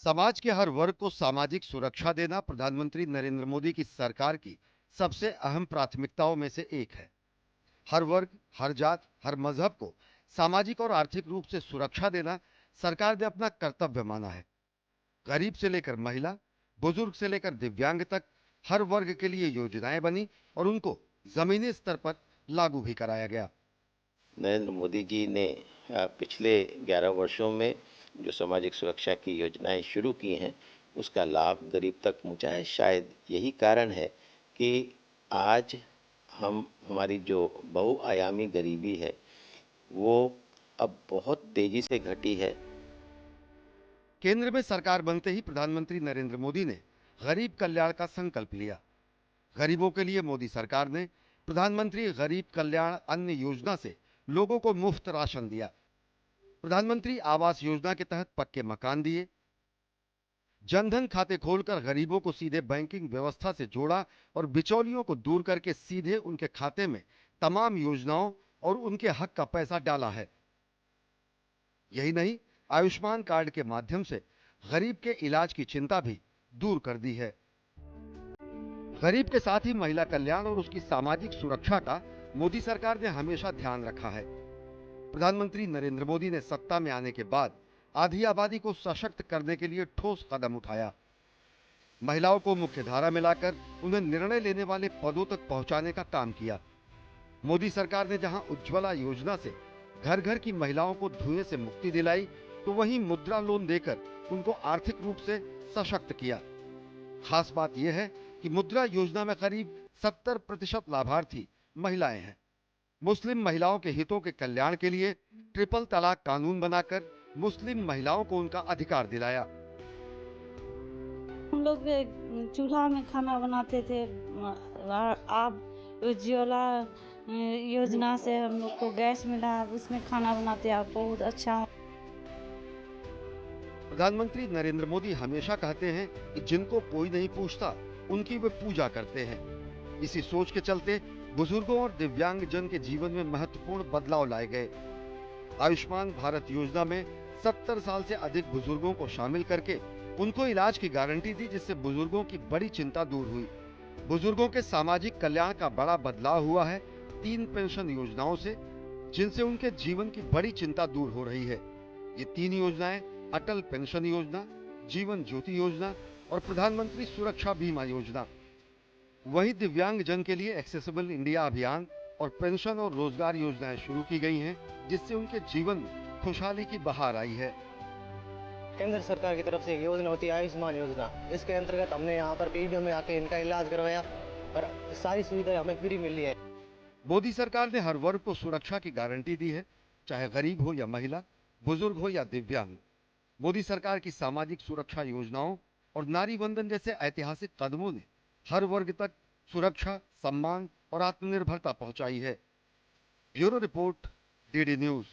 समाज के हर वर्ग को सामाजिक सुरक्षा देना प्रधानमंत्री नरेंद्र मोदी की सरकार की सबसे अहम प्राथमिकताओं में से एक है। हर वर्ग, हर जात, हर मजहब को सामाजिक और आर्थिक रूप से सुरक्षा देना सरकार ने अपना कर्तव्य माना है। गरीब से लेकर महिला, बुजुर्ग से लेकर दिव्यांग तक हर वर्ग के लिए योजनाएं बनी और उनको जमीनी स्तर पर लागू भी कराया गया। नरेंद्र मोदी जी ने पिछले 11 वर्षों में जो सामाजिक सुरक्षा की योजनाएं शुरू की हैं, उसका लाभ गरीब तक पहुंचा है। शायद यही कारण है कि आज हमारी जो बहुआयामी गरीबी है, वो अब बहुत तेजी से घटी है। केंद्र में सरकार बनते ही प्रधानमंत्री नरेंद्र मोदी ने गरीब कल्याण का संकल्प लिया। गरीबों के लिए मोदी सरकार ने प्रधानमंत्री गरीब कल्याण अन्न योजना से लोगों को मुफ्त राशन दिया। प्रधानमंत्री आवास योजना के तहत पक्के मकान दिए। जनधन खाते खोलकर गरीबों को सीधे बैंकिंग व्यवस्था से जोड़ा और बिचौलियों को दूर करके सीधे उनके खाते में तमाम योजनाओं और उनके हक का पैसा डाला है। यही नहीं, आयुष्मान कार्ड के माध्यम से गरीब के इलाज की चिंता भी दूर कर दी है। गरीब के साथ ही महिला कल्याण और उसकी सामाजिक सुरक्षा का मोदी सरकार ने हमेशा ध्यान रखा है। प्रधानमंत्री नरेंद्र मोदी ने सत्ता में आने के बाद आधी आबादी को सशक्त करने के लिए ठोस कदम उठाया। महिलाओं को मुख्य धारा में लाकर उन्हें निर्णय लेने वाले पदों तक पहुंचाने का काम किया। मोदी सरकार ने जहां उज्ज्वला योजना से घर घर की महिलाओं को धुएं से मुक्ति दिलाई, तो वहीं मुद्रा लोन देकर उनको आर्थिक रूप से सशक्त किया। खास बात यह है कि मुद्रा योजना में करीब 70% लाभार्थी महिलाएं हैं। मुस्लिम महिलाओं के हितों के कल्याण के लिए ट्रिपल तलाक कानून बनाकर मुस्लिम महिलाओं को उनका अधिकार दिलाया। हम लोग चूल्हा में खाना बनाते थे। अब उज्ज्वला योजना से हम लोग को गैस मिला, उसमें खाना बनाते हैं। बहुत अच्छा। प्रधानमंत्री नरेंद्र मोदी हमेशा कहते हैं कि जिनको कोई नहीं पूछता उनकी वे पूजा करते हैं। इसी सोच के चलते बुजुर्गों और दिव्यांग जन के जीवन में महत्वपूर्ण बदलाव लाए गए। आयुष्मान भारत योजना में 70 साल से अधिक बुजुर्गों को शामिल करके उनको इलाज की गारंटी दी, जिससे बुजुर्गों की बड़ी चिंता दूर हुई। बुजुर्गों के सामाजिक कल्याण का बड़ा बदलाव हुआ है 3 पेंशन योजनाओं से, जिनसे उनके जीवन की बड़ी चिंता दूर हो रही है। ये 3 योजनाएं अटल पेंशन योजना, जीवन ज्योति योजना और प्रधानमंत्री सुरक्षा बीमा योजना। वहीं दिव्यांग जन के लिए एक्सेसिबल इंडिया अभियान और पेंशन और रोजगार योजनाएं शुरू की गई हैं, जिससे उनके जीवन में खुशहाली की बहार आई है। केंद्र सरकार की तरफ से एक योजना होती है आयुष्मान योजना। इसके अंतर्गत हमने यहाँ पर पीडीओ में आके इनका इलाज करवाया और सारी सुविधाएं हमें फ्री मिली है। मोदी सरकार ने हर वर्ग को सुरक्षा की गारंटी दी है, चाहे गरीब हो या महिला, बुजुर्ग हो या दिव्यांग। मोदी सरकार की सामाजिक सुरक्षा योजनाओं और नारी वंदन जैसे ऐतिहासिक कदमों ने हर वर्ग तक सुरक्षा, सम्मान और आत्मनिर्भरता पहुंचाई है। Bureau report, DD news.